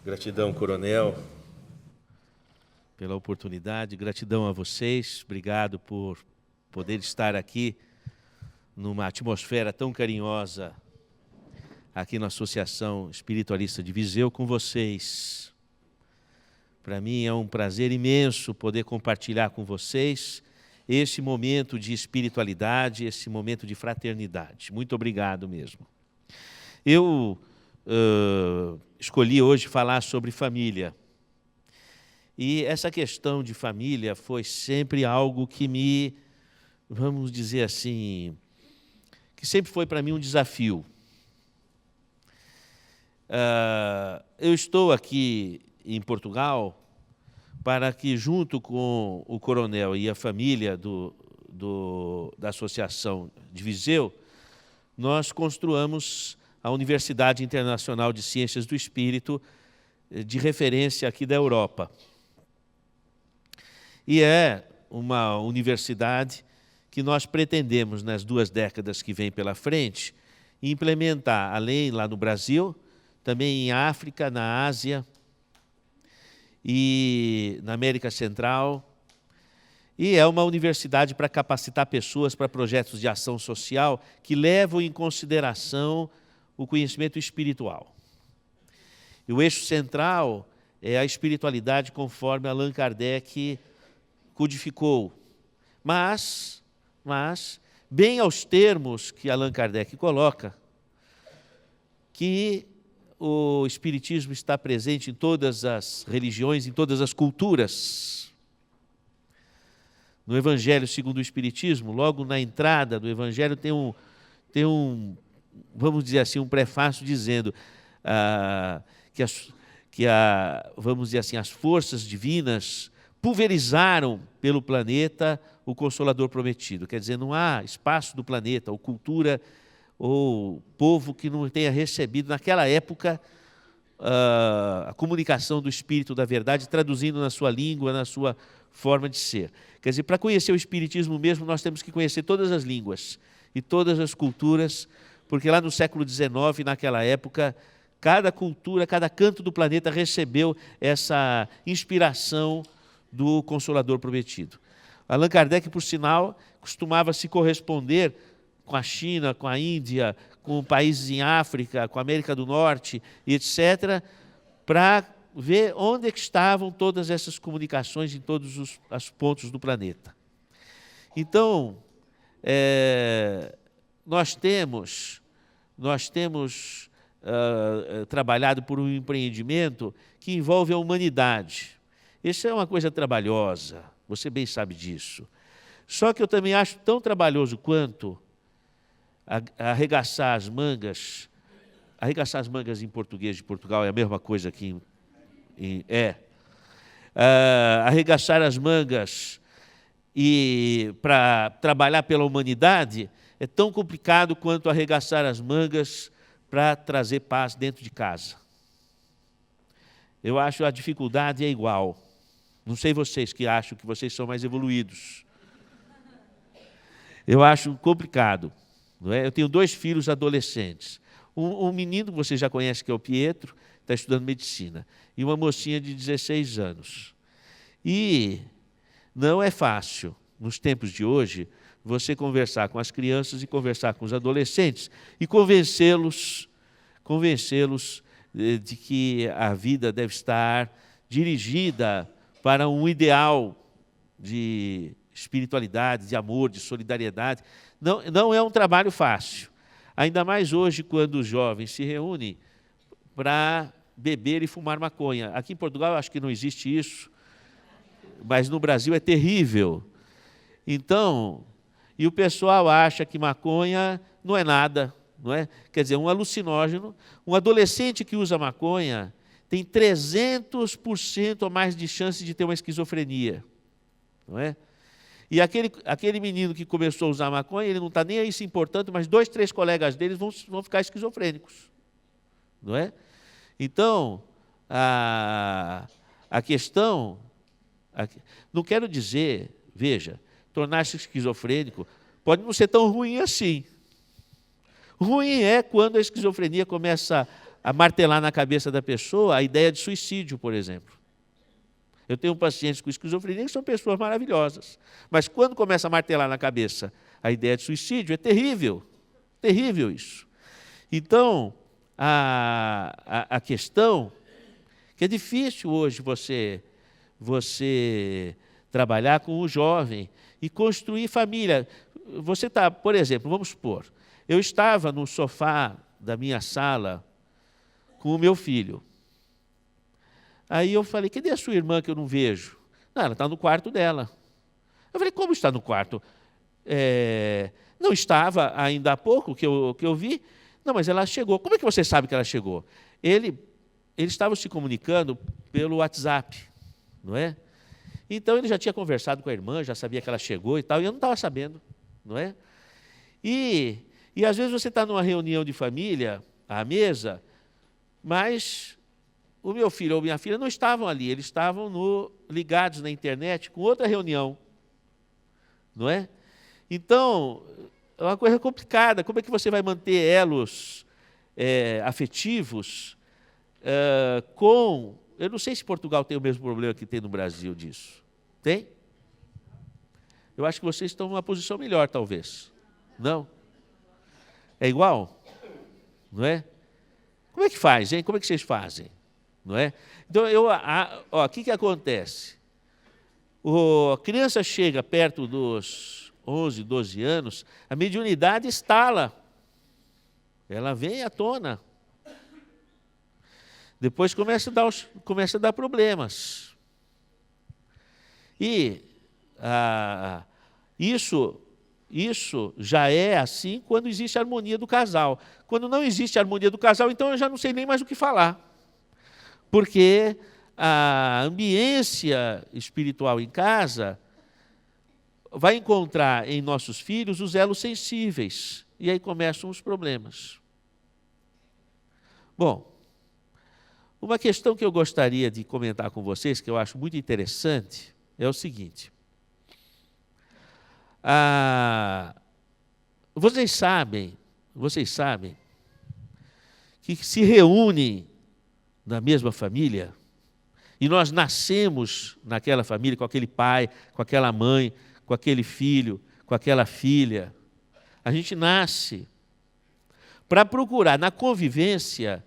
Gratidão, coronel, pela oportunidade. Gratidão a vocês. Obrigado por poder estar aqui numa atmosfera tão carinhosa aqui na Associação Espiritualista de Viseu com vocês. Para mim é um prazer imenso poder compartilhar com vocês esse momento de espiritualidade, esse momento de fraternidade. Muito obrigado mesmo. Eu escolhi hoje falar sobre família. E essa questão de família foi sempre algo que me, vamos dizer assim, que sempre foi para mim um desafio. Eu estou aqui em Portugal para que, junto com o coronel e a família da Associação de Viseu, nós construamos a Universidade Internacional de Ciências do Espírito, de referência aqui da Europa. E é uma universidade que nós pretendemos, nas 2 décadas que vêm pela frente, implementar, além lá no Brasil, também em África, na Ásia e na América Central. E é uma universidade para capacitar pessoas para projetos de ação social que levam em consideração o conhecimento espiritual. E o eixo central é a espiritualidade conforme Allan Kardec codificou. Mas, bem aos termos que Allan Kardec coloca, que o Espiritismo está presente em todas as religiões, em todas as culturas. No Evangelho segundo o Espiritismo, logo na entrada do Evangelho tem um vamos dizer assim, um prefácio dizendo vamos dizer assim, as forças divinas pulverizaram pelo planeta o Consolador Prometido. Quer dizer, não há espaço do planeta, ou cultura, ou povo que não tenha recebido, naquela época, a comunicação do Espírito da Verdade, traduzindo na sua língua, na sua forma de ser. Quer dizer, para conhecer o Espiritismo mesmo, nós temos que conhecer todas as línguas e todas as culturas, porque lá no século XIX, naquela época, cada cultura, cada canto do planeta recebeu essa inspiração do Consolador Prometido. Allan Kardec, por sinal, costumava se corresponder com a China, com a Índia, com países em África, com a América do Norte, etc., para ver onde é que estavam todas essas comunicações em todos os pontos do planeta. Então, nós temos trabalhado por um empreendimento que envolve a humanidade. Isso é uma coisa trabalhosa, você bem sabe disso. Só que eu também acho tão trabalhoso quanto arregaçar as mangas. Arregaçar as mangas em português de Portugal é a mesma coisa que arregaçar as mangas e para trabalhar pela humanidade é tão complicado quanto arregaçar as mangas para trazer paz dentro de casa. Eu acho que a dificuldade é igual. Não sei vocês que acham que vocês são mais evoluídos. Eu acho complicado. Não é? Eu tenho 2 filhos adolescentes. Um menino, você já conhece, que é o Pietro, está estudando medicina, e uma mocinha de 16 anos. E não é fácil, nos tempos de hoje, você conversar com as crianças e conversar com os adolescentes e convencê-los de que a vida deve estar dirigida para um ideal de espiritualidade, de amor, de solidariedade. Não é um trabalho fácil. Ainda mais hoje, quando os jovens se reúnem para beber e fumar maconha. Aqui em Portugal, eu acho que não existe isso, mas no Brasil é terrível. Então, e o pessoal acha que maconha não é nada, não é? Quer dizer, um alucinógeno, um adolescente que usa maconha tem 300% a mais de chance de ter uma esquizofrenia, não é? E aquele menino que começou a usar maconha, ele não está nem aí se importando, mas 2, 3 colegas deles vão ficar esquizofrênicos, não é? Então, a questão, não quero dizer, veja, tornar-se esquizofrênico pode não ser tão ruim assim. Ruim é quando a esquizofrenia começa a martelar na cabeça da pessoa a ideia de suicídio, por exemplo. Eu tenho pacientes com esquizofrenia que são pessoas maravilhosas, mas quando começa a martelar na cabeça a ideia de suicídio, é terrível, terrível isso. Então, a questão que é difícil hoje você trabalhar com o jovem e construir família. Você está, por exemplo, vamos supor, eu estava no sofá da minha sala com o meu filho. Aí eu falei, cadê a sua irmã que eu não vejo? Não, ela está no quarto dela. Eu falei, como está no quarto? Não estava ainda há pouco que eu vi. Não, mas ela chegou. Como é que você sabe que ela chegou? Eles estavam se comunicando pelo WhatsApp, não é? Então ele já tinha conversado com a irmã, já sabia que ela chegou e tal, e eu não estava sabendo, não é? E às vezes você está numa reunião de família, à mesa, mas o meu filho ou minha filha não estavam ali, eles estavam ligados na internet com outra reunião, não é? Então, é uma coisa complicada. Como é que você vai manter elos afetivos com... Eu não sei se Portugal tem o mesmo problema que tem no Brasil disso. Tem? Eu acho que vocês estão numa posição melhor, talvez. Não? É igual? Não é? Como é que faz, hein? Como é que vocês fazem? Não é? Então, o que acontece? A criança chega perto dos 11, 12 anos, a mediunidade estala. Ela vem à tona. Depois começa a dar problemas. E isso já é assim quando existe a harmonia do casal. Quando não existe a harmonia do casal, então eu já não sei nem mais o que falar. Porque a ambiência espiritual em casa vai encontrar em nossos filhos os elos sensíveis. E aí começam os problemas. Bom, uma questão que eu gostaria de comentar com vocês, que eu acho muito interessante, é o seguinte. Vocês sabem que se reúnem na mesma família, e nós nascemos naquela família, com aquele pai, com aquela mãe, com aquele filho, com aquela filha. A gente nasce para procurar na convivência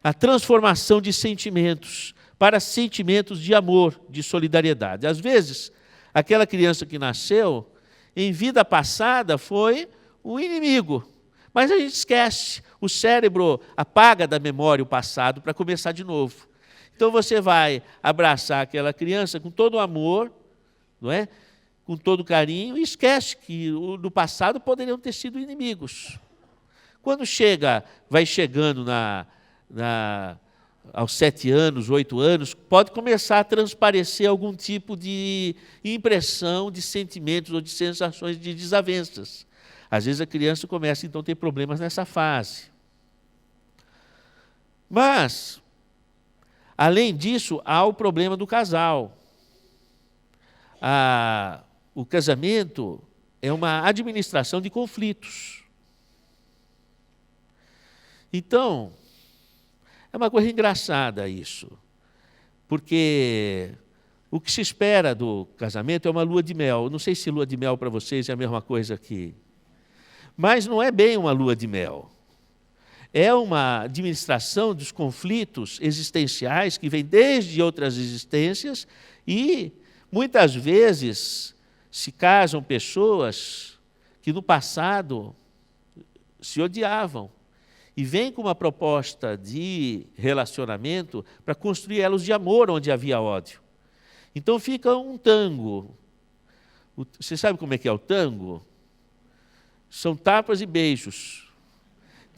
a transformação de sentimentos para sentimentos de amor, de solidariedade. Às vezes, aquela criança que nasceu, em vida passada, foi um inimigo. Mas a gente esquece. O cérebro apaga da memória o passado para começar de novo. Então você vai abraçar aquela criança com todo o amor, não é? Com todo o carinho, e esquece que no passado poderiam ter sido inimigos. Quando vai chegando aos 7 anos, 8 anos, pode começar a transparecer algum tipo de impressão de sentimentos ou de sensações de desavenças. Às vezes a criança começa, então, a ter problemas nessa fase. Mas, além disso, há o problema do casal. O casamento é uma administração de conflitos. Então, é uma coisa engraçada isso, porque o que se espera do casamento é uma lua de mel. Eu não sei se lua de mel para vocês é a mesma coisa aqui. Mas não é bem uma lua de mel. É uma administração dos conflitos existenciais que vem desde outras existências e, muitas vezes, se casam pessoas que no passado se odiavam e vêm com uma proposta de relacionamento para construir elos de amor onde havia ódio. Então fica um tango. Você sabe como é que é o tango? São tapas e beijos.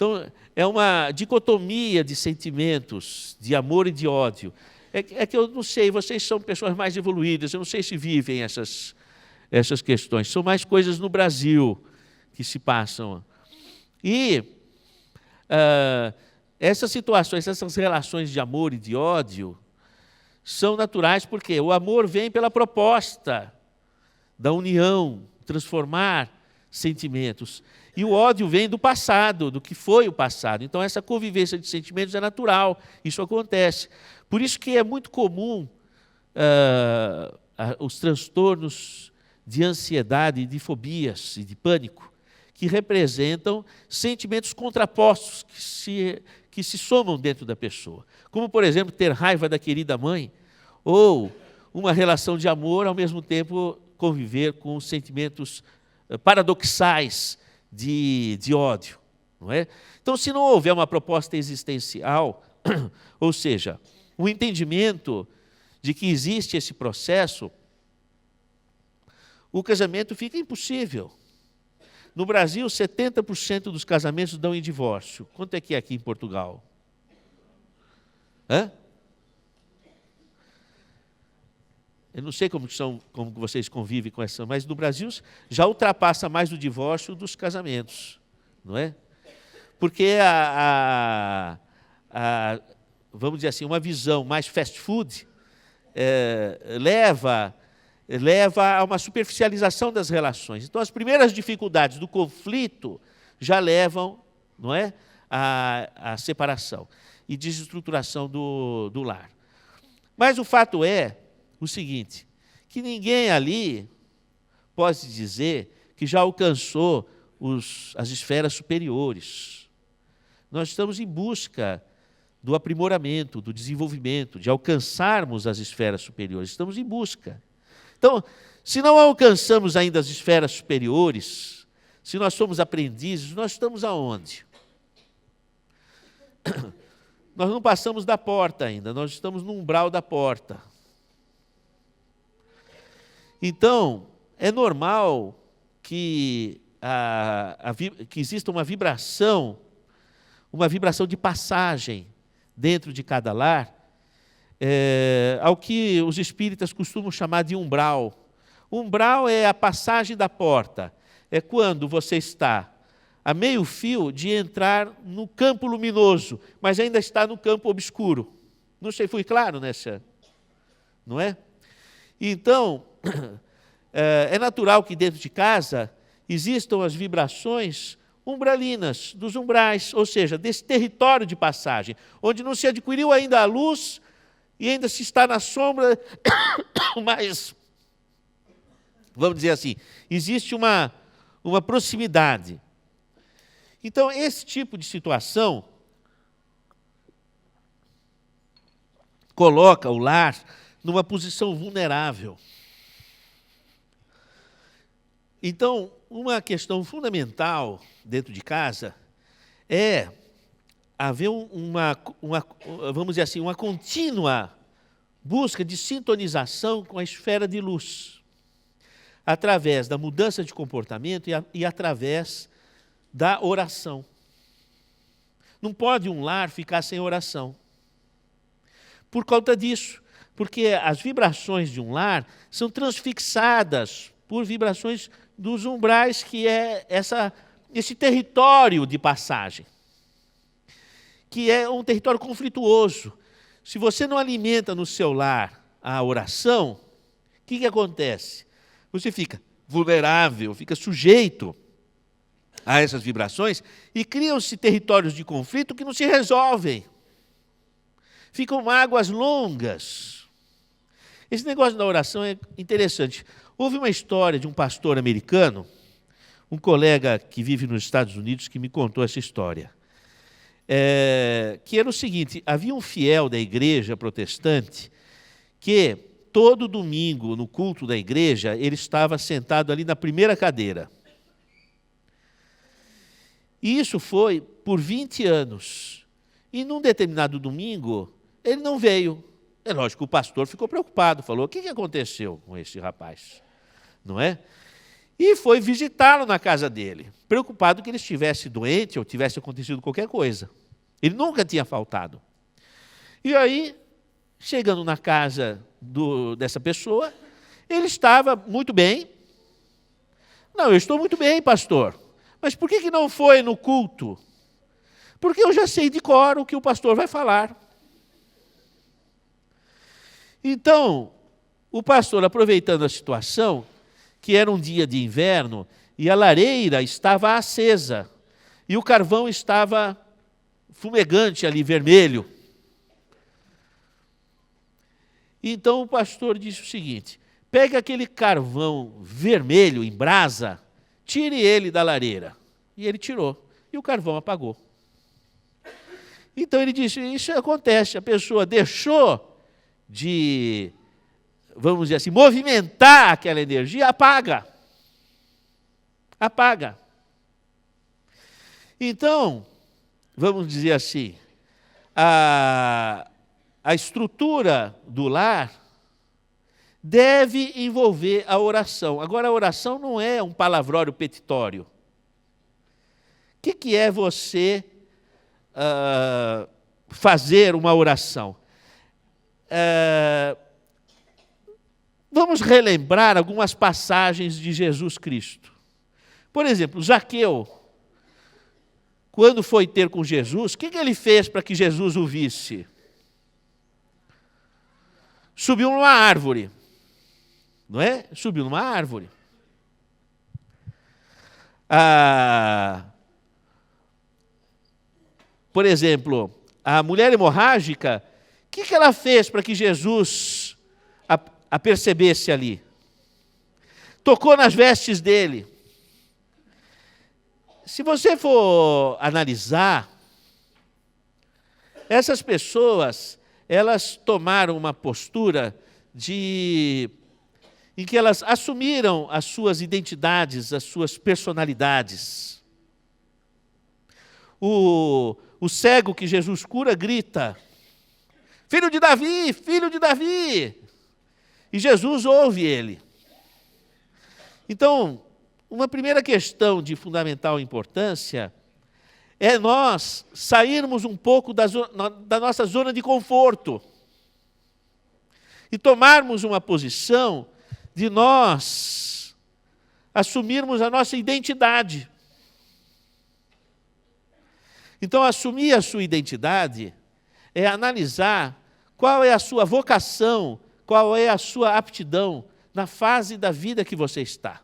Então, é uma dicotomia de sentimentos, de amor e de ódio. É que eu não sei, vocês são pessoas mais evoluídas, eu não sei se vivem essas questões. São mais coisas no Brasil que se passam. E essas situações, essas relações de amor e de ódio são naturais porque o amor vem pela proposta da união, transformar sentimentos. E o ódio vem do passado, do que foi o passado. Então, essa convivência de sentimentos é natural, isso acontece. Por isso que é muito comum os transtornos de ansiedade, de fobias e de pânico, que representam sentimentos contrapostos que se somam dentro da pessoa. Como, por exemplo, ter raiva da querida mãe, ou uma relação de amor, ao mesmo tempo conviver com sentimentos paradoxais de ódio. Não é? Então, se não houver uma proposta existencial, ou seja, o entendimento de que existe esse processo, o casamento fica impossível. No Brasil, 70% dos casamentos dão em divórcio. Quanto é que é aqui em Portugal? Hã? Eu não sei como vocês convivem com essa, mas no Brasil já ultrapassa mais o divórcio dos casamentos, não é? Porque vamos dizer assim, uma visão mais fast food leva a uma superficialização das relações. Então, as primeiras dificuldades do conflito já levam, não é, à separação e desestruturação do lar. Mas o fato é o seguinte, que ninguém ali pode dizer que já alcançou as esferas superiores. Nós estamos em busca do aprimoramento, do desenvolvimento, de alcançarmos as esferas superiores. Estamos em busca. Então, se não alcançamos ainda as esferas superiores, se nós somos aprendizes, nós estamos aonde? Nós não passamos da porta ainda, nós estamos no umbral da porta. Então, é normal que exista uma vibração de passagem dentro de cada lar, ao que os espíritas costumam chamar de umbral. Umbral é a passagem da porta, é quando você está a meio fio de entrar no campo luminoso, mas ainda está no campo obscuro. Não sei, fui claro nessa? Não é? Então, é natural que dentro de casa existam as vibrações umbralinas, dos umbrais, ou seja, desse território de passagem, onde não se adquiriu ainda a luz e ainda se está na sombra, mas, vamos dizer assim, existe uma proximidade. Então, esse tipo de situação coloca o lar numa posição vulnerável. Então, uma questão fundamental dentro de casa é haver vamos dizer assim, uma contínua busca de sintonização com a esfera de luz, através da mudança de comportamento e através da oração. Não pode um lar ficar sem oração. Por conta disso, porque as vibrações de um lar são transfixadas por vibrações dos umbrais, que é esse território de passagem, que é um território conflituoso. Se você não alimenta no seu lar a oração, o que acontece? Você fica vulnerável, fica sujeito a essas vibrações e criam-se territórios de conflito que não se resolvem. Ficam mágoas longas. Esse negócio da oração é interessante. Houve uma história de um pastor americano, um colega que vive nos Estados Unidos, que me contou essa história. Que era o seguinte, havia um fiel da igreja protestante que todo domingo, no culto da igreja, ele estava sentado ali na primeira cadeira. E isso foi por 20 anos. E num determinado domingo, ele não veio. É lógico, o pastor ficou preocupado, falou, o que aconteceu com esse rapaz? Não é? e foi visitá-lo na casa dele, preocupado que ele estivesse doente ou tivesse acontecido qualquer coisa. Ele nunca tinha faltado. E aí, chegando na casa dessa pessoa, ele estava muito bem. Não, eu estou muito bem, pastor. Mas por que não foi no culto? Porque eu já sei de cor o que o pastor vai falar. Então, o pastor, aproveitando a situação, que era um dia de inverno, e a lareira estava acesa, e o carvão estava fumegante ali, vermelho. Então o pastor disse o seguinte: pegue aquele carvão vermelho em brasa, tire ele da lareira. E ele tirou, e o carvão apagou. Então ele disse, isso acontece, a pessoa deixou de, vamos dizer assim, movimentar aquela energia, apaga. Apaga. Então, vamos dizer assim, a estrutura do lar deve envolver a oração. Agora, a oração não é um palavrório petitório. O que é você fazer uma oração? Vamos relembrar algumas passagens de Jesus Cristo. Por exemplo, Zaqueu, quando foi ter com Jesus, o que ele fez para que Jesus o visse? Subiu numa árvore, não é? Subiu numa árvore. Por exemplo, a mulher hemorrágica, o que ela fez para que Jesus a percebesse ali? Tocou nas vestes dele. Se você for analisar, essas pessoas, elas tomaram uma postura em que elas assumiram as suas identidades, as suas personalidades. O cego que Jesus cura grita, filho de Davi, filho de Davi. E Jesus ouve ele. Então, uma primeira questão de fundamental importância é nós sairmos um pouco da nossa zona de conforto e tomarmos uma posição de nós assumirmos a nossa identidade. Então, assumir a sua identidade é analisar qual é a sua vocação, qual é a sua aptidão na fase da vida que você está.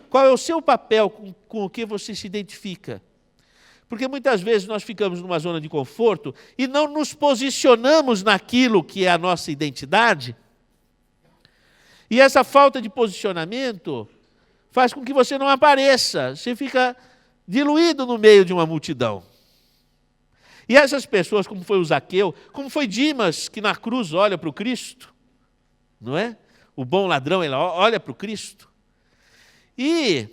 Qual é o seu papel com o que você se identifica? Porque muitas vezes nós ficamos numa zona de conforto e não nos posicionamos naquilo que é a nossa identidade. E essa falta de posicionamento faz com que você não apareça, você fica diluído no meio de uma multidão. E essas pessoas, como foi o Zaqueu, como foi Dimas, que na cruz olha para o Cristo, não é? O bom ladrão, ele olha para o Cristo. E,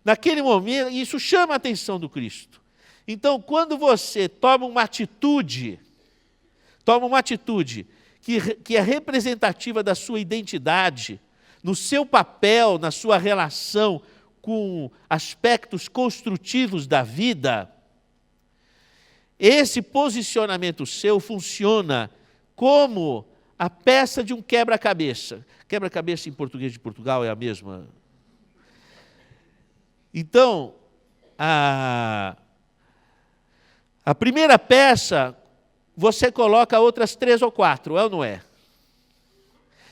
naquele momento, isso chama a atenção do Cristo. Então, quando você toma uma atitude que é representativa da sua identidade, no seu papel, na sua relação com aspectos construtivos da vida, esse posicionamento seu funciona como a peça de um quebra-cabeça. Quebra-cabeça em português de Portugal é a mesma. Então, a primeira peça, você coloca outras 3 ou 4, é ou não é?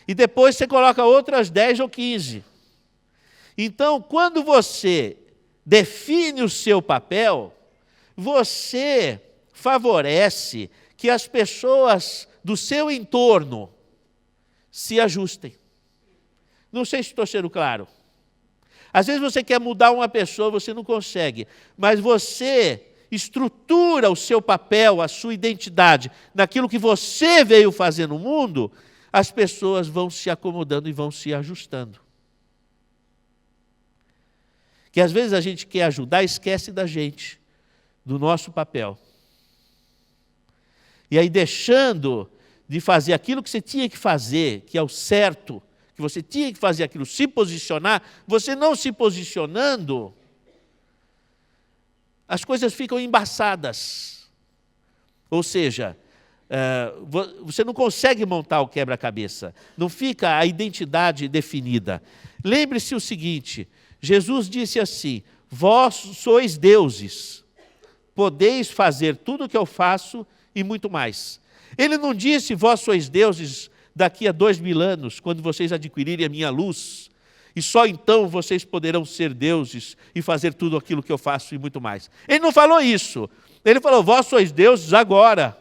E depois você coloca outras 10 ou 15. Então, quando você define o seu papel, você favorece que as pessoas do seu entorno se ajustem. Não sei se estou sendo claro. Às vezes você quer mudar uma pessoa, você não consegue, mas você estrutura o seu papel, a sua identidade, naquilo que você veio fazer no mundo, as pessoas vão se acomodando e vão se ajustando. Que às vezes a gente quer ajudar, esquece da gente, do nosso papel. E aí deixando de fazer aquilo que você tinha que fazer, que é o certo, que que você tinha que fazer aquilo, se posicionar, você não se posicionando, as coisas ficam embaçadas. Ou seja, você não consegue montar o quebra-cabeça, não fica a identidade definida. Lembre-se o seguinte, Jesus disse assim, vós sois deuses, podeis fazer tudo o que eu faço e muito mais. Ele não disse, vós sois deuses daqui a 2000 anos, quando vocês adquirirem a minha luz, e só então vocês poderão ser deuses e fazer tudo aquilo que eu faço e muito mais. Ele não falou isso. Ele falou, vós sois deuses agora.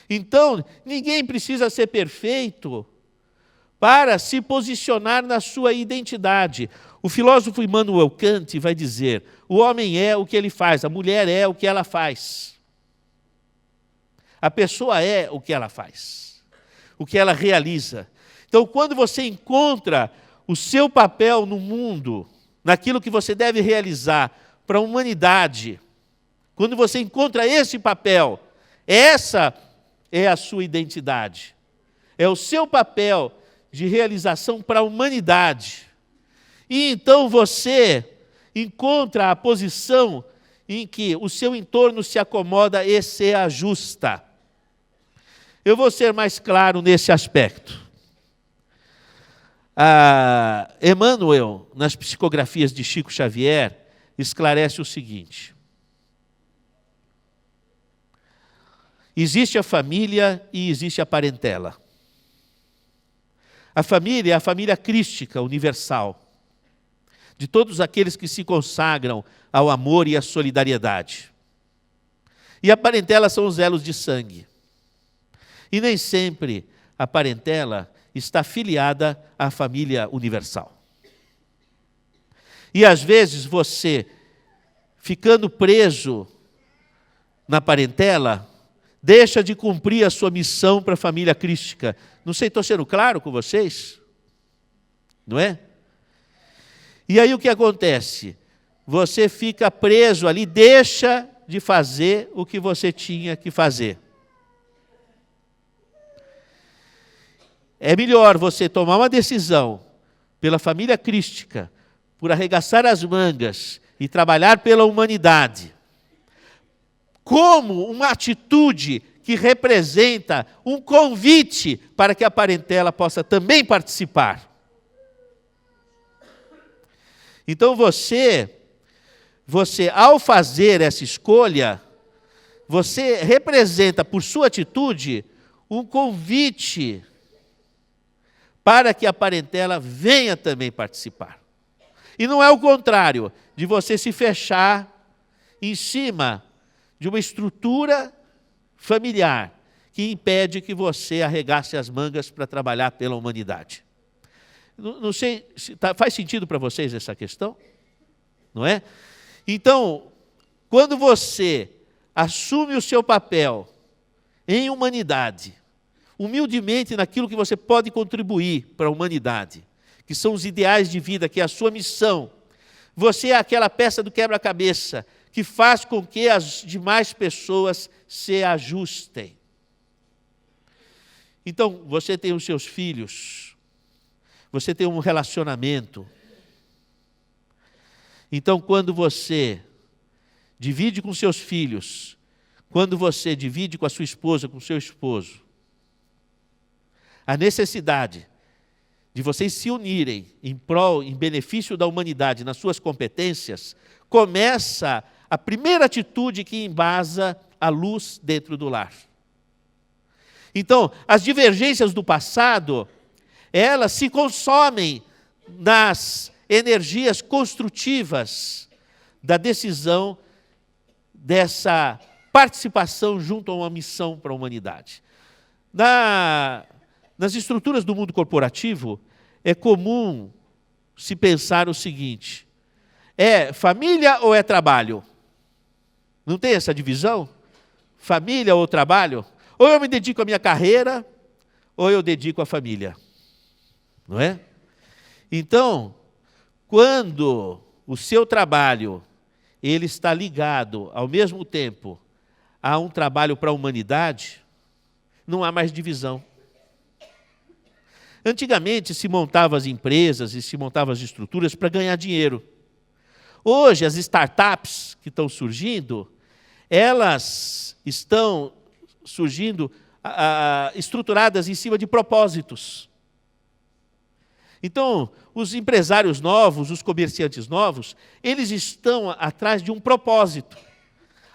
Então, ninguém precisa ser perfeito para se posicionar na sua identidade. O filósofo Immanuel Kant vai dizer, o homem é o que ele faz, a mulher é o que ela faz. A pessoa é o que ela faz, o que ela realiza. Então, quando você encontra o seu papel no mundo, naquilo que você deve realizar para a humanidade, quando você encontra esse papel, essa é a sua identidade. É o seu papel de realização para a humanidade. E então você encontra a posição em que o seu entorno se acomoda e se ajusta. Eu vou ser mais claro nesse aspecto. Emmanuel, nas psicografias de Chico Xavier, esclarece o seguinte. Existe a família e existe a parentela. A família é a família crística, universal, de todos aqueles que se consagram ao amor e à solidariedade. E a parentela são os elos de sangue. E nem sempre a parentela está filiada à família universal. E às vezes você, ficando preso na parentela, deixa de cumprir a sua missão para a família crística. Não sei, estou sendo claro com vocês? Não é? E aí o que acontece? Você fica preso ali, deixa de fazer o que você tinha que fazer. É melhor você tomar uma decisão pela família crística, por arregaçar as mangas e trabalhar pela humanidade, como uma atitude que representa um convite para que a parentela possa também participar. Então você ao fazer essa escolha, você representa por sua atitude um convite para que a parentela venha também participar. E não é o contrário, de você se fechar em cima de uma estrutura familiar que impede que você arregace as mangas para trabalhar pela humanidade. Não sei, faz sentido para vocês essa questão? Não é? Então, quando você assume o seu papel em humanidade, humildemente naquilo que você pode contribuir para a humanidade, que são os ideais de vida, que é a sua missão, você é aquela peça do quebra-cabeça que faz com que as demais pessoas se ajustem. Então, você tem os seus filhos, você tem um relacionamento. Então, quando você divide com seus filhos, quando você divide com a sua esposa, com o seu esposo, a necessidade de vocês se unirem em prol, em benefício da humanidade, nas suas competências, começa a primeira atitude que embasa a luz dentro do lar. Então, as divergências do passado, elas se consomem nas energias construtivas da decisão dessa participação junto a uma missão para a humanidade. Nas estruturas do mundo corporativo, é comum se pensar o seguinte, é família ou é trabalho? Não tem essa divisão? Família ou trabalho? Ou eu me dedico à minha carreira, ou eu dedico à família. Não é? Então, quando o seu trabalho ele está ligado, ao mesmo tempo, a um trabalho para a humanidade, não há mais divisão. Antigamente se montavam as empresas e se montavam as estruturas para ganhar dinheiro. Hoje, as startups que estão surgindo, elas estão surgindo estruturadas em cima de propósitos. Então, os empresários novos, os comerciantes novos, eles estão atrás de um propósito.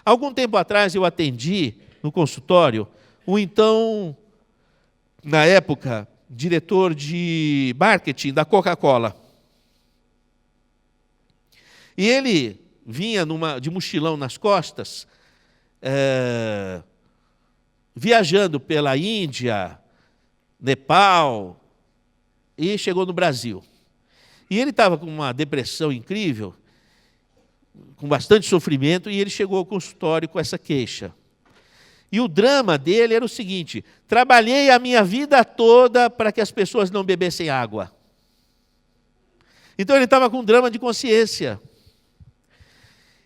Algum tempo atrás eu atendi no consultório o então, na época, diretor de marketing da Coca-Cola. E ele vinha de mochilão nas costas, viajando pela Índia, Nepal, e chegou no Brasil. E ele estava com uma depressão incrível, com bastante sofrimento, e ele chegou ao consultório com essa queixa. E o drama dele era o seguinte: trabalhei a minha vida toda para que as pessoas não bebessem água. Então ele estava com um drama de consciência.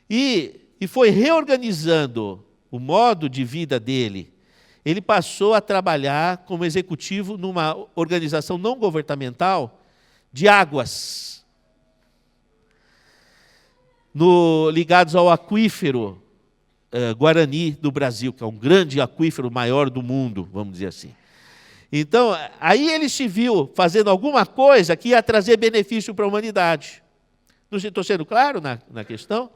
E foi reorganizando o modo de vida dele. Ele passou a trabalhar como executivo numa organização não governamental de águas, ligados ao aquífero Guarani do Brasil, que é um grande aquífero maior do mundo, vamos dizer assim. Então, aí ele se viu fazendo alguma coisa que ia trazer benefício para a humanidade. Não estou sendo claro na questão?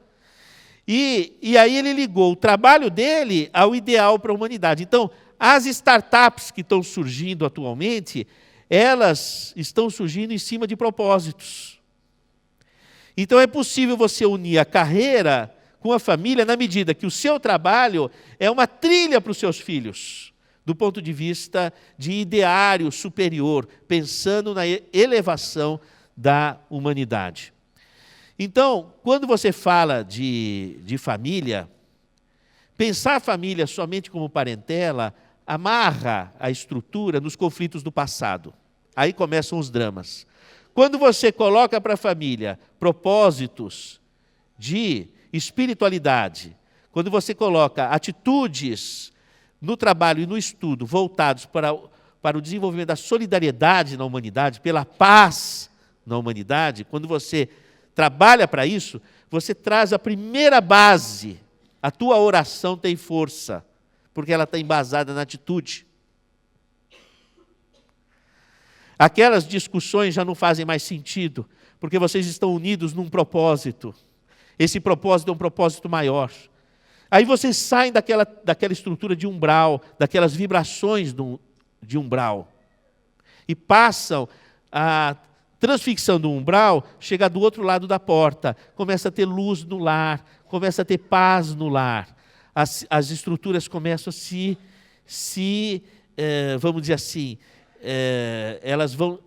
E aí ele ligou o trabalho dele ao ideal para a humanidade. Então, as startups que estão surgindo atualmente, elas estão surgindo em cima de propósitos. Então é possível você unir a carreira com a família na medida que o seu trabalho é uma trilha para os seus filhos, do ponto de vista de ideário superior, pensando na elevação da humanidade. Então, quando você fala de família, pensar a família somente como parentela amarra a estrutura nos conflitos do passado. Aí começam os dramas. Quando você coloca para a família propósitos de espiritualidade, quando você coloca atitudes no trabalho e no estudo voltados para o desenvolvimento da solidariedade na humanidade, pela paz na humanidade, quando você trabalha para isso, você traz a primeira base. A tua oração tem força, porque ela está embasada na atitude. Aquelas discussões já não fazem mais sentido, porque vocês estão unidos num propósito. Esse propósito é um propósito maior. Aí vocês saem daquela estrutura de umbral, daquelas vibrações de umbral, e passam a transfixão do umbral, chega do outro lado da porta, começa a ter luz no lar, começa a ter paz no lar. As estruturas começam a vamos dizer assim, elas vão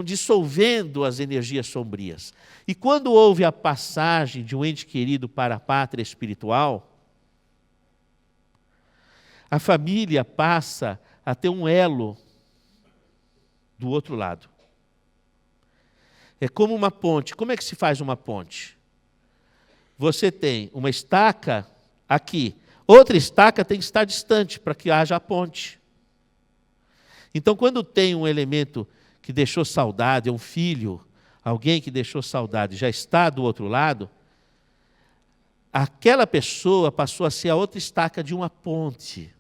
dissolvendo as energias sombrias. E quando houve a passagem de um ente querido para a pátria espiritual, a família passa a ter um elo do outro lado. É como uma ponte. Como é que se faz uma ponte? Você tem uma estaca aqui, outra estaca tem que estar distante para que haja a ponte. Então, quando tem um elemento que deixou saudade, é um filho, alguém que deixou saudade, já está do outro lado, aquela pessoa passou a ser a outra estaca de uma ponte.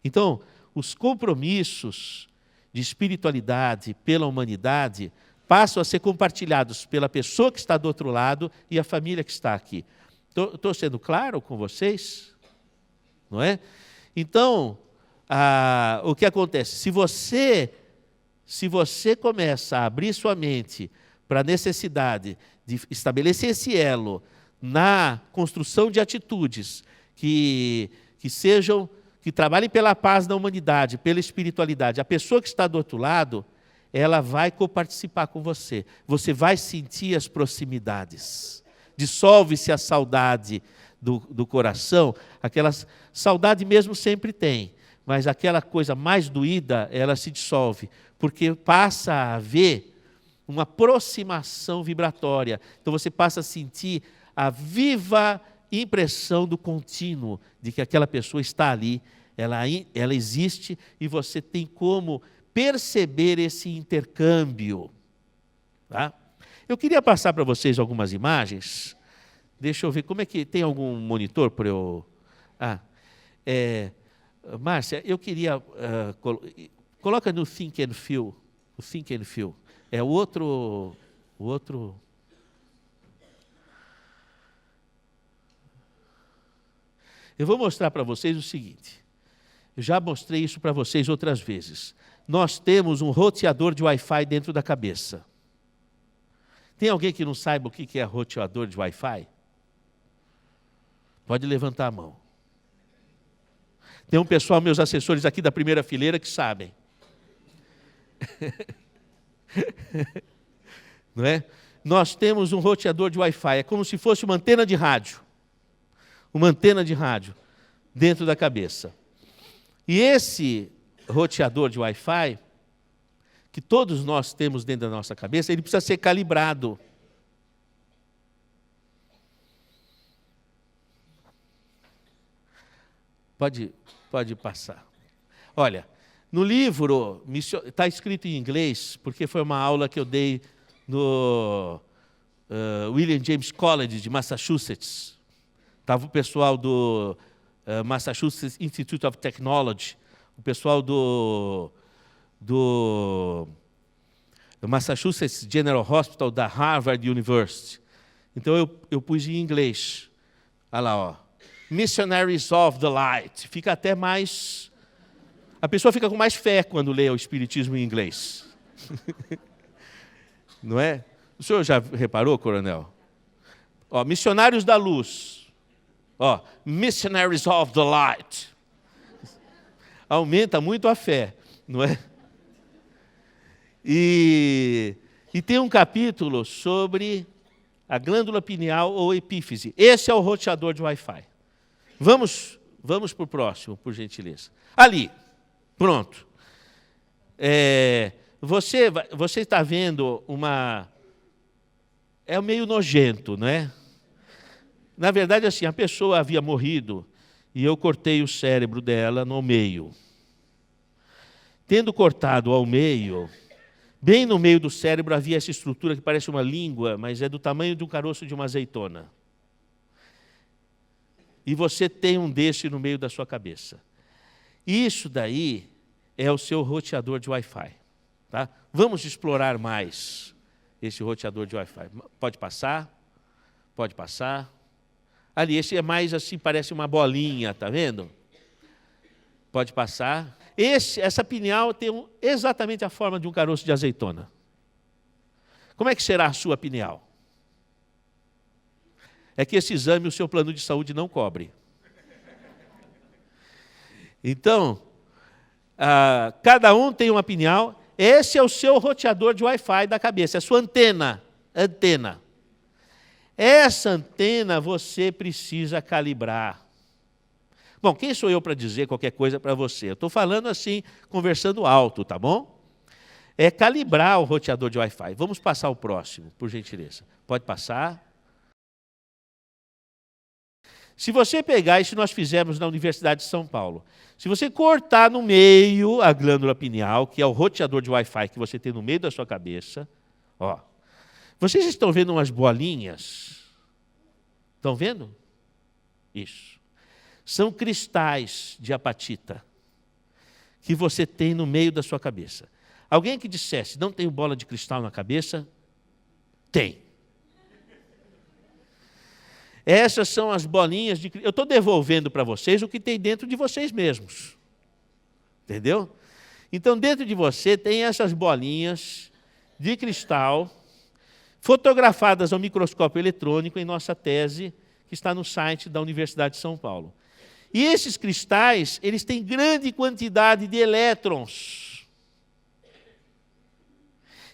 Então, os compromissos de espiritualidade pela humanidade passam a ser compartilhados pela pessoa que está do outro lado e a família que está aqui. Estou sendo claro com vocês? Não é? Então, o que acontece? Se você começa a abrir sua mente para a necessidade de estabelecer esse elo na construção de atitudes que trabalhem pela paz da humanidade, pela espiritualidade, a pessoa que está do outro lado, ela vai coparticipar com você. Você vai sentir as proximidades. Dissolve-se a saudade do coração. Aquela saudade mesmo sempre tem, mas aquela coisa mais doída, ela se dissolve, porque passa a haver uma aproximação vibratória. Então você passa a sentir a viva impressão do contínuo, de que aquela pessoa está ali, ela existe, e você tem como perceber esse intercâmbio. Tá? Eu queria passar para vocês algumas imagens. Deixa eu ver, como é que... Tem algum monitor para eu... Márcia, eu queria... coloca no Think and Feel. O Think and Feel. É o outro... Eu vou mostrar para vocês o seguinte. Eu já mostrei isso para vocês outras vezes. Nós temos um roteador de Wi-Fi dentro da cabeça. Tem alguém que não saiba o que é roteador de Wi-Fi? Pode levantar a mão. Tem um pessoal, meus assessores aqui da primeira fileira, que sabem. Não é? Nós temos um roteador de Wi-Fi. É como se fosse uma antena de rádio. Uma antena de rádio dentro da cabeça. E esse roteador de Wi-Fi, que todos nós temos dentro da nossa cabeça, ele precisa ser calibrado. Pode passar. Olha, no livro, está escrito em inglês, porque foi uma aula que eu dei no William James College de Massachusetts. Estava o pessoal do Massachusetts Institute of Technology, o pessoal do Massachusetts General Hospital da Harvard University. Então eu pus em inglês. Olha lá, ó. Missionaries of the Light. Fica até mais... A pessoa fica com mais fé quando lê o Espiritismo em inglês. Não é? O senhor já reparou, coronel? Ó, Missionários da Luz. Ó, Missionaries of the Light. Aumenta muito a fé, não é? E tem um capítulo sobre a glândula pineal ou epífise. Esse é o roteador de Wi-Fi. Vamos para o próximo, por gentileza. Ali, pronto. Você está vendo uma... É meio nojento, não é? Na verdade, assim, a pessoa havia morrido e eu cortei o cérebro dela no meio. Tendo cortado ao meio, bem no meio do cérebro havia essa estrutura que parece uma língua, mas é do tamanho de um caroço de uma azeitona. E você tem um desse no meio da sua cabeça. Isso daí é o seu roteador de Wi-Fi. Tá? Vamos explorar mais esse roteador de Wi-Fi. Pode passar? Pode passar. Ali, esse é mais assim, parece uma bolinha, tá vendo? Pode passar. Essa pineal tem exatamente a forma de um caroço de azeitona. Como é que será a sua pineal? É que esse exame o seu plano de saúde não cobre. Então, cada um tem uma pineal. Esse é o seu roteador de Wi-Fi da cabeça, é a sua antena. Essa antena você precisa calibrar. Bom, quem sou eu para dizer qualquer coisa para você? Eu estou falando assim, conversando alto, tá bom? É calibrar o roteador de Wi-Fi. Vamos passar o próximo, por gentileza. Pode passar. Se você pegar, isso nós fizemos na Universidade de São Paulo, se você cortar no meio a glândula pineal, que é o roteador de Wi-Fi que você tem no meio da sua cabeça, ó, vocês estão vendo umas bolinhas? Estão vendo? Isso. São cristais de apatita que você tem no meio da sua cabeça. Alguém que dissesse, não tenho bola de cristal na cabeça? Tem. Essas são as bolinhas de... Eu estou devolvendo para vocês o que tem dentro de vocês mesmos. Entendeu? Então, dentro de você tem essas bolinhas de cristal fotografadas ao microscópio eletrônico em nossa tese, que está no site da Universidade de São Paulo. E esses cristais, eles têm grande quantidade de elétrons.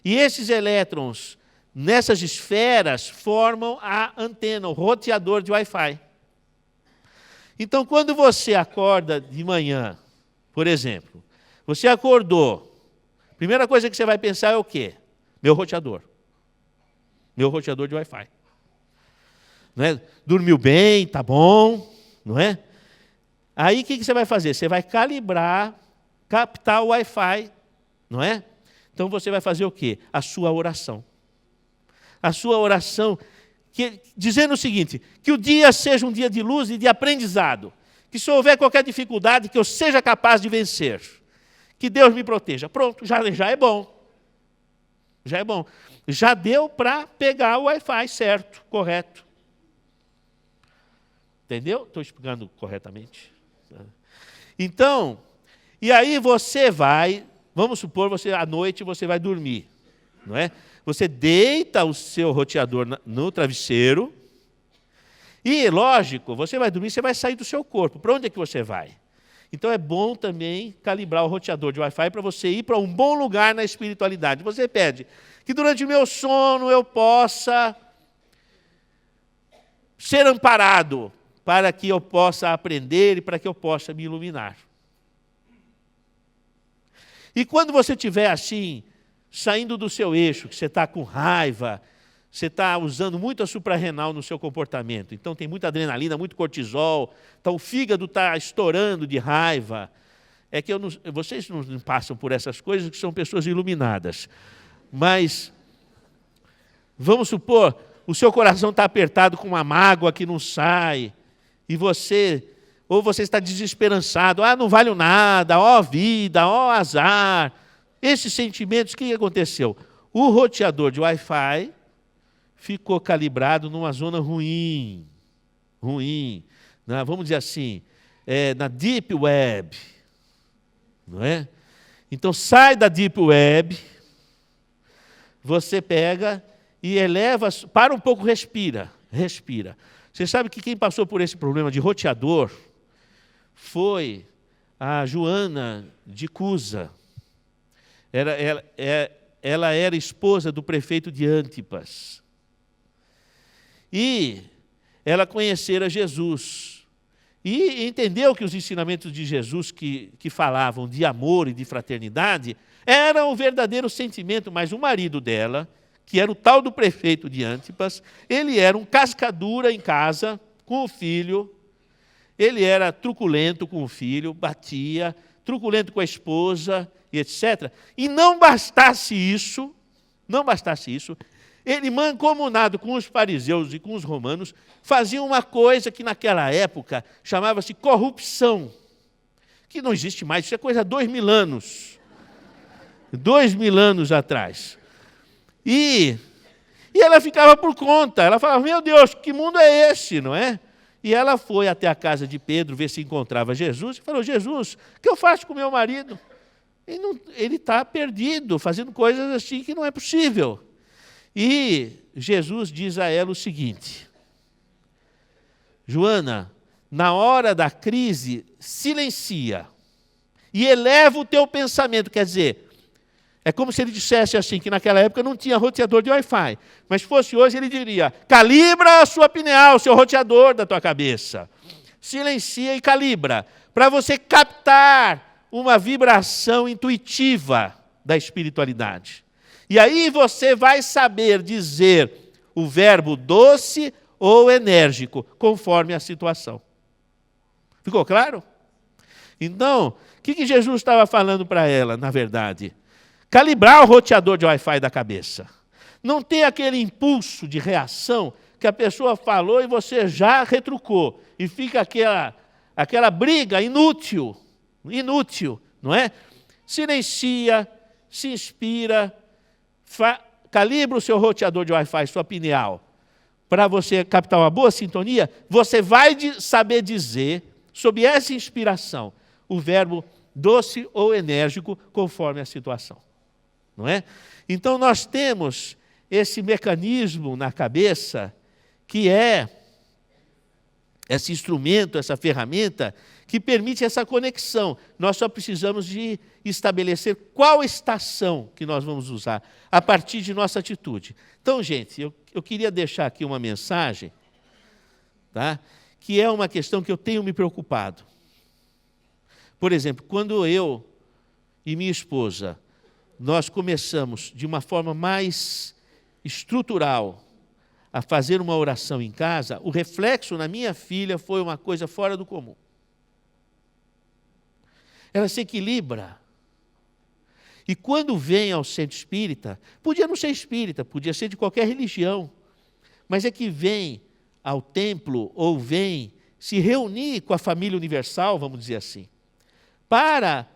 E esses elétrons, nessas esferas, formam a antena, o roteador de Wi-Fi. Então, quando você acorda de manhã, por exemplo, você acordou, a primeira coisa que você vai pensar é o quê? Meu roteador. Meu roteador de Wi-Fi. Não é? Dormiu bem, tá bom, não é? Aí o que você vai fazer? Você vai calibrar, captar o Wi-Fi não é? Então você vai fazer o quê? A sua oração. A sua oração, dizendo o seguinte, que o dia seja um dia de luz e de aprendizado, que se houver qualquer dificuldade, que eu seja capaz de vencer, que Deus me proteja. Pronto, já é bom. Já é bom. Já deu para pegar o Wi-Fi certo, correto. Entendeu? Estou explicando corretamente. Então, e aí você vai, vamos supor, à noite você vai dormir, não é? Você deita o seu roteador no travesseiro e, lógico, você vai dormir, você vai sair do seu corpo. Para onde é que você vai? Então é bom também calibrar o roteador de Wi-Fi para você ir para um bom lugar na espiritualidade. Você pede que durante o meu sono eu possa ser amparado, para que eu possa aprender e para que eu possa me iluminar. E quando você estiver assim, saindo do seu eixo, que você está com raiva, você está usando muito a suprarrenal no seu comportamento, então tem muita adrenalina, muito cortisol, então o fígado está estourando de raiva. É que vocês não passam por essas coisas, que são pessoas iluminadas. Mas, vamos supor, o seu coração está apertado com uma mágoa que não sai, e você está desesperançado, não vale nada, ó vida, ó azar. Esses sentimentos, o que aconteceu? O roteador de Wi-Fi ficou calibrado numa zona ruim, vamos dizer assim, na Deep Web, não é? Então sai da Deep Web, você pega e eleva, para um pouco, respira. Você sabe que quem passou por esse problema de roteador foi a Joana de Cusa. Ela era esposa do prefeito de Antipas. E ela conhecera Jesus. E entendeu que os ensinamentos de Jesus que falavam de amor e de fraternidade eram o verdadeiro sentimento, mas o marido dela, que era o tal do prefeito de Antipas, ele era um cascadura em casa com o filho, ele era truculento com o filho, batia, truculento com a esposa, e etc. E não bastasse isso, ele, mancomunado com os fariseus e com os romanos, fazia uma coisa que naquela época chamava-se corrupção, que não existe mais, isso é coisa de 2000 anos. 2000 anos atrás. E ela ficava por conta, ela falava, meu Deus, que mundo é esse, não é? E ela foi até a casa de Pedro, ver se encontrava Jesus, e falou, Jesus, o que eu faço com meu marido? Ele está perdido, fazendo coisas assim que não é possível. E Jesus diz a ela o seguinte, Joana, na hora da crise, silencia e eleva o teu pensamento, quer dizer, é como se ele dissesse assim, que naquela época não tinha roteador de Wi-Fi. Mas se fosse hoje, ele diria, calibra a sua pineal, o seu roteador da tua cabeça. Silencia e calibra, para você captar uma vibração intuitiva da espiritualidade. E aí você vai saber dizer o verbo doce ou enérgico, conforme a situação. Ficou claro? Então, o que Jesus estava falando para ela, na verdade? Calibrar o roteador de Wi-Fi da cabeça. Não ter aquele impulso de reação que a pessoa falou e você já retrucou. E fica aquela briga inútil, não é? Silencia, se inspira, calibra o seu roteador de Wi-Fi, sua pineal, para você captar uma boa sintonia, você vai saber dizer, sob essa inspiração, o verbo doce ou enérgico, conforme a situação. Não é? Então, nós temos esse mecanismo na cabeça, que é esse instrumento, essa ferramenta, que permite essa conexão. Nós só precisamos de estabelecer qual estação que nós vamos usar, a partir de nossa atitude. Então, gente, eu queria deixar aqui uma mensagem, tá? Que é uma questão que eu tenho me preocupado. Por exemplo, quando eu e minha esposa, nós começamos de uma forma mais estrutural a fazer uma oração em casa, o reflexo na minha filha foi uma coisa fora do comum. Ela se equilibra. E quando vem ao centro espírita, podia não ser espírita, podia ser de qualquer religião, mas é que vem ao templo ou vem se reunir com a família universal, vamos dizer assim, para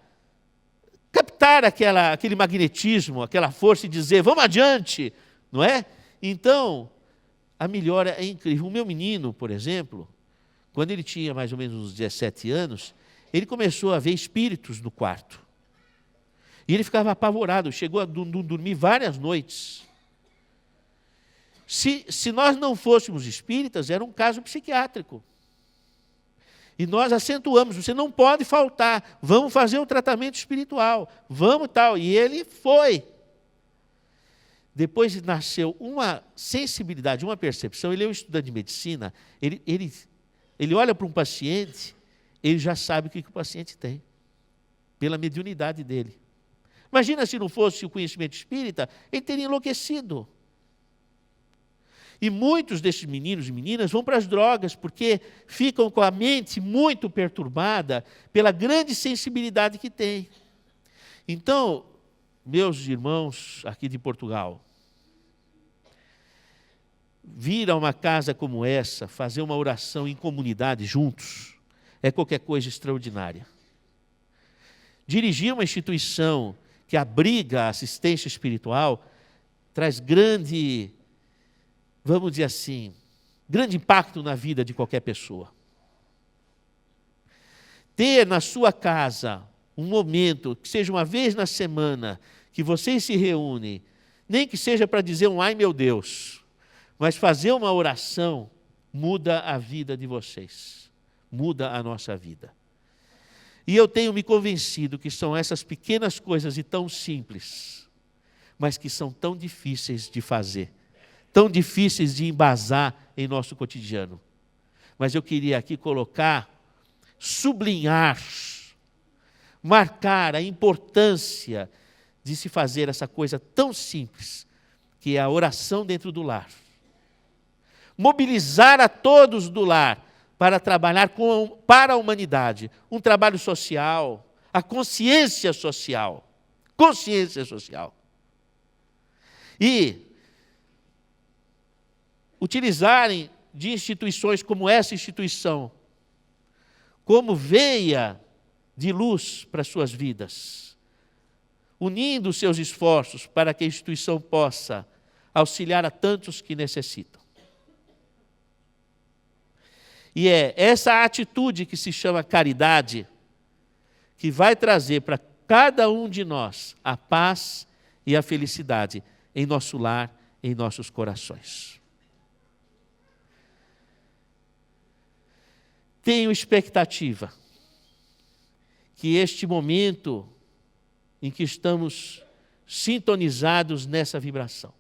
captar aquele magnetismo, aquela força e dizer, vamos adiante, não é? Então, a melhora é incrível. O meu menino, por exemplo, quando ele tinha mais ou menos uns 17 anos, ele começou a ver espíritos no quarto. E ele ficava apavorado, chegou a dormir várias noites. Se nós não fôssemos espíritas, era um caso psiquiátrico. E nós acentuamos, você não pode faltar, vamos fazer um tratamento espiritual, vamos tal. E ele foi. Depois nasceu uma sensibilidade, uma percepção. Ele é um estudante de medicina, ele olha para um paciente, ele já sabe o que o paciente tem, pela mediunidade dele. Imagina se não fosse o conhecimento espírita, ele teria enlouquecido. E muitos desses meninos e meninas vão para as drogas, porque ficam com a mente muito perturbada pela grande sensibilidade que tem. Então, meus irmãos aqui de Portugal, vir a uma casa como essa, fazer uma oração em comunidade juntos, é qualquer coisa extraordinária. Dirigir uma instituição que abriga a assistência espiritual traz grande, vamos dizer assim, grande impacto na vida de qualquer pessoa. Ter na sua casa um momento, que seja uma vez na semana, que vocês se reúnem, nem que seja para dizer um ai meu Deus, mas fazer uma oração muda a vida de vocês, muda a nossa vida. E eu tenho me convencido que são essas pequenas coisas e tão simples, mas que são tão difíceis de fazer, tão difíceis de embasar em nosso cotidiano. Mas eu queria aqui colocar, sublinhar, marcar a importância de se fazer essa coisa tão simples, que é a oração dentro do lar. Mobilizar a todos do lar para trabalhar para a humanidade, um trabalho social, a consciência social. Consciência social. E utilizarem de instituições como essa instituição, como veia de luz para as suas vidas, unindo seus esforços para que a instituição possa auxiliar a tantos que necessitam. E é essa atitude que se chama caridade, que vai trazer para cada um de nós a paz e a felicidade em nosso lar, em nossos corações. Tenho expectativa que este momento em que estamos sintonizados nessa vibração,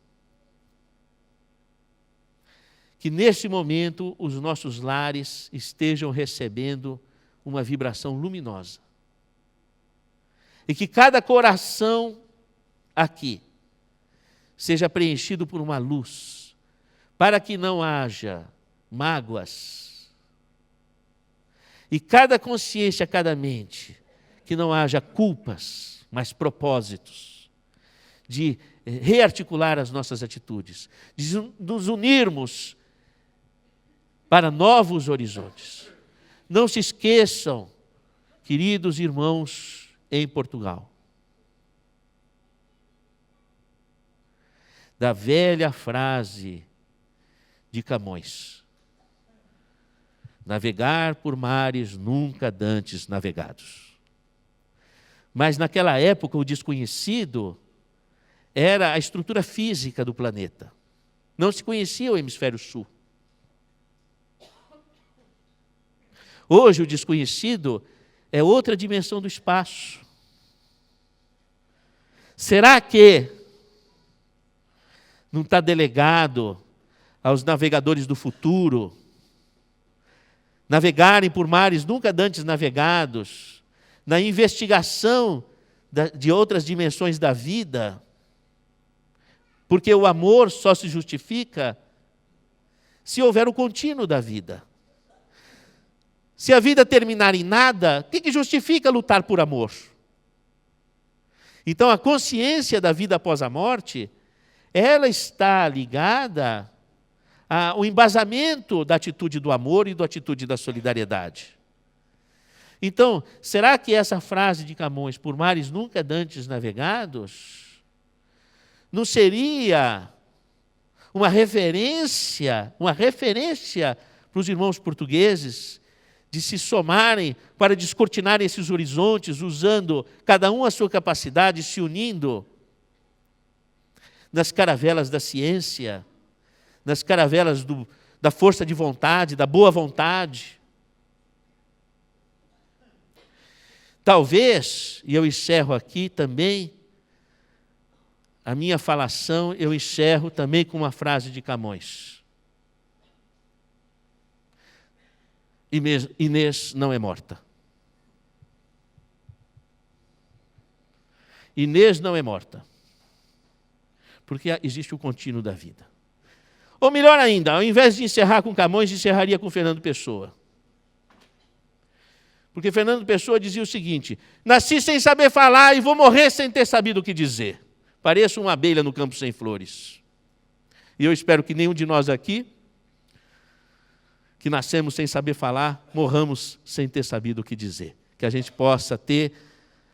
que nesse momento os nossos lares estejam recebendo uma vibração luminosa. E que cada coração aqui seja preenchido por uma luz, para que não haja mágoas. E cada consciência, cada mente, que não haja culpas, mas propósitos, de rearticular as nossas atitudes, de nos unirmos para novos horizontes. Não se esqueçam, queridos irmãos em Portugal, da velha frase de Camões: navegar por mares nunca dantes navegados. Mas naquela época o desconhecido era a estrutura física do planeta. Não se conhecia o hemisfério sul. Hoje o desconhecido é outra dimensão do espaço. Será que não está delegado aos navegadores do futuro navegarem por mares nunca dantes navegados, na investigação de outras dimensões da vida? Porque o amor só se justifica se houver o contínuo da vida. Se a vida terminar em nada, o que justifica lutar por amor? Então, a consciência da vida após a morte, ela está ligada ao embasamento da atitude do amor e da atitude da solidariedade. Então, será que essa frase de Camões, por mares nunca dantes navegados, não seria uma referência para os irmãos portugueses de se somarem para descortinar esses horizontes, usando cada um a sua capacidade, se unindo nas caravelas da ciência, nas caravelas da força de vontade, da boa vontade? Talvez, e eu encerro aqui também, a minha falação eu encerro também com uma frase de Camões. Inês não é morta. Inês não é morta. Porque existe o contínuo da vida. Ou melhor ainda, ao invés de encerrar com Camões, encerraria com Fernando Pessoa. Porque Fernando Pessoa dizia o seguinte: nasci sem saber falar e vou morrer sem ter sabido o que dizer. Pareço uma abelha no campo sem flores. E eu espero que nenhum de nós aqui, que nascemos sem saber falar, morramos sem ter sabido o que dizer. Que a gente possa ter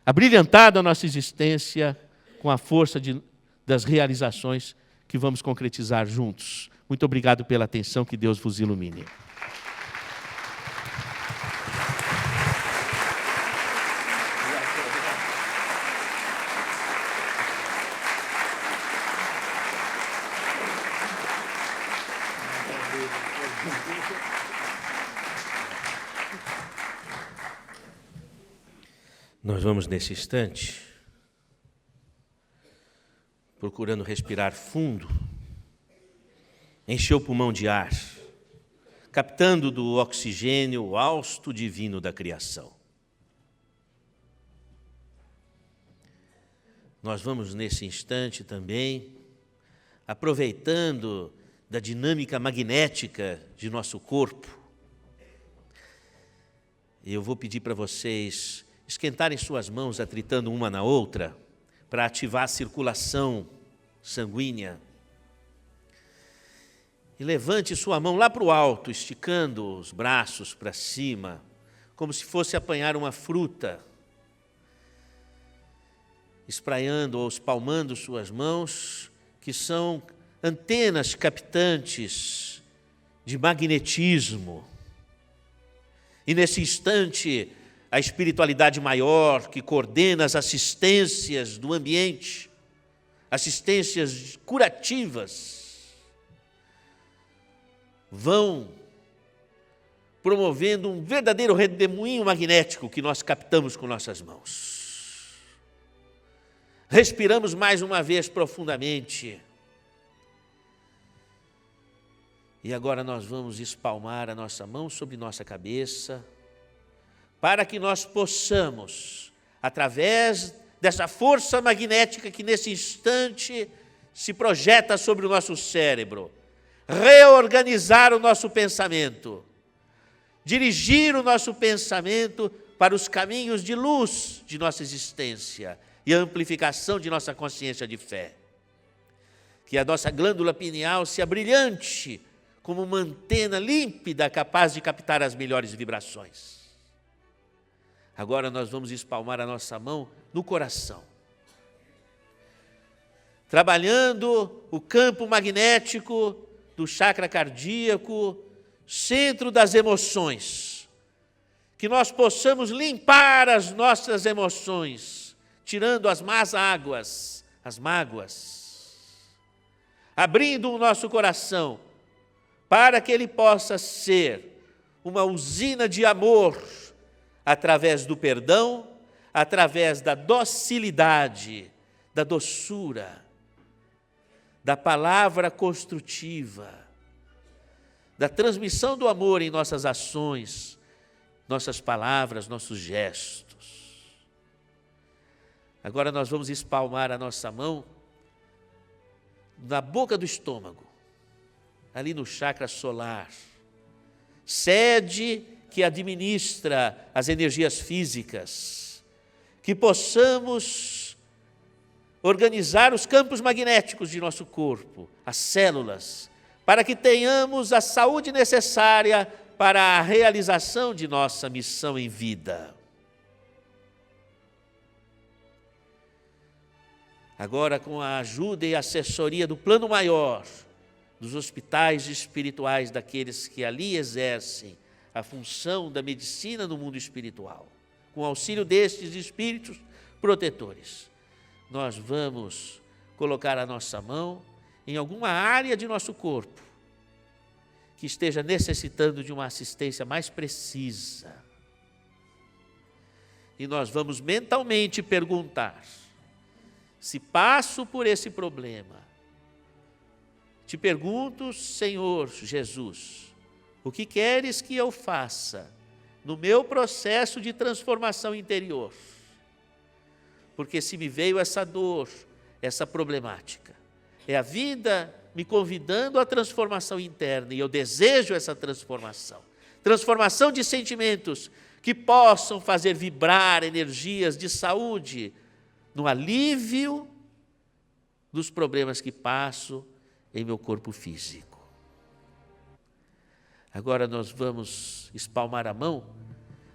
abrilhantado a nossa existência com a força das realizações que vamos concretizar juntos. Muito obrigado pela atenção, que Deus vos ilumine. Nós vamos, nesse instante, procurando respirar fundo, encher o pulmão de ar, captando do oxigênio o hausto divino da criação. Nós vamos, nesse instante também, aproveitando da dinâmica magnética de nosso corpo. Eu vou pedir para vocês esquentarem suas mãos atritando uma na outra para ativar a circulação sanguínea. E levante sua mão lá para o alto, esticando os braços para cima, como se fosse apanhar uma fruta, espraiando ou espalmando suas mãos, que são antenas captantes de magnetismo. E nesse instante, a espiritualidade maior que coordena as assistências do ambiente, assistências curativas, vão promovendo um verdadeiro redemoinho magnético que nós captamos com nossas mãos. Respiramos mais uma vez profundamente. E agora nós vamos espalmar a nossa mão sobre nossa cabeça, para que nós possamos, através dessa força magnética que nesse instante se projeta sobre o nosso cérebro, reorganizar o nosso pensamento, dirigir o nosso pensamento para os caminhos de luz de nossa existência e a amplificação de nossa consciência de fé. Que a nossa glândula pineal se abrilhante como uma antena límpida capaz de captar as melhores vibrações. Agora nós vamos espalmar a nossa mão no coração, trabalhando o campo magnético do chakra cardíaco, centro das emoções, que nós possamos limpar as nossas emoções, tirando as más águas, as mágoas, abrindo o nosso coração para que ele possa ser uma usina de amor, através do perdão, através da docilidade, da doçura, da palavra construtiva, da transmissão do amor em nossas ações, nossas palavras, nossos gestos. Agora nós vamos espalmar a nossa mão na boca do estômago, ali no chakra solar, sede que administra as energias físicas, que possamos organizar os campos magnéticos de nosso corpo, as células, para que tenhamos a saúde necessária para a realização de nossa missão em vida. Agora, com a ajuda e assessoria do plano maior, dos hospitais espirituais, daqueles que ali exercem a função da medicina no mundo espiritual, com o auxílio destes espíritos protetores, nós vamos colocar a nossa mão em alguma área de nosso corpo que esteja necessitando de uma assistência mais precisa. E nós vamos mentalmente perguntar: se passo por esse problema, te pergunto, Senhor Jesus, o que queres que eu faça no meu processo de transformação interior? Porque se me veio essa dor, essa problemática, é a vida me convidando à transformação interna, e eu desejo essa transformação. Transformação de sentimentos que possam fazer vibrar energias de saúde no alívio dos problemas que passo em meu corpo físico. Agora nós vamos espalmar a mão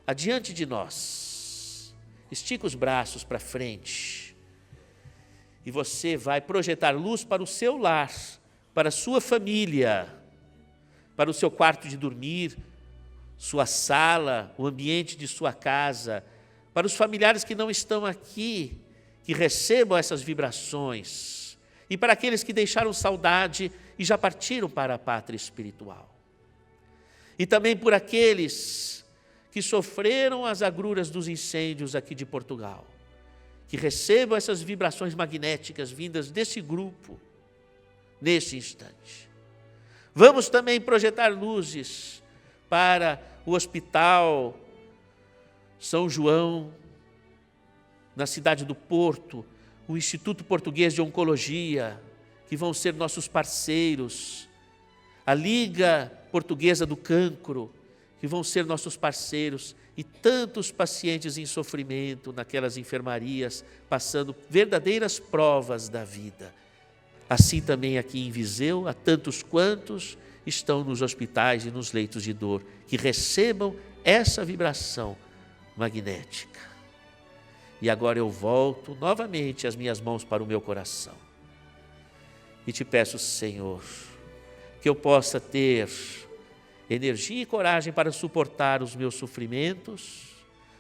adiante de nós. Estica os braços para frente. E você vai projetar luz para o seu lar, para a sua família, para o seu quarto de dormir, sua sala, o ambiente de sua casa, para os familiares que não estão aqui, que recebam essas vibrações, e para aqueles que deixaram saudade e já partiram para a pátria espiritual. E também por aqueles que sofreram as agruras dos incêndios aqui de Portugal, que recebam essas vibrações magnéticas vindas desse grupo, nesse instante. Vamos também projetar luzes para o Hospital São João, na cidade do Porto, o Instituto Português de Oncologia, que vão ser nossos parceiros, a Liga Portuguesa do Cancro, que vão ser nossos parceiros, e tantos pacientes em sofrimento naquelas enfermarias, passando verdadeiras provas da vida. Assim também aqui em Viseu, há tantos quantos estão nos hospitais e nos leitos de dor, que recebam essa vibração magnética. E agora eu volto novamente as minhas mãos para o meu coração. E te peço, Senhor, que eu possa ter energia e coragem para suportar os meus sofrimentos,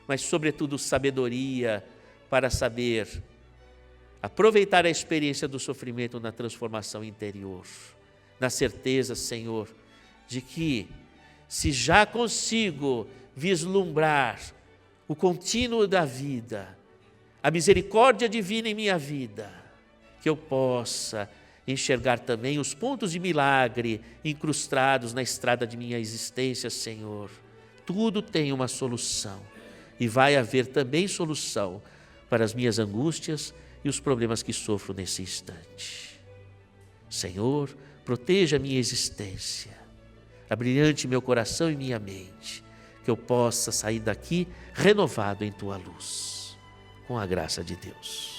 mas sobretudo sabedoria para saber aproveitar a experiência do sofrimento na transformação interior, na certeza, Senhor, de que se já consigo vislumbrar o contínuo da vida, a misericórdia divina em minha vida, que eu possa enxergar também os pontos de milagre incrustados na estrada de minha existência, Senhor. Tudo tem uma solução, e vai haver também solução para as minhas angústias e os problemas que sofro nesse instante. Senhor, proteja a minha existência, abrilhante meu coração e minha mente, que eu possa sair daqui renovado em Tua luz, com a graça de Deus.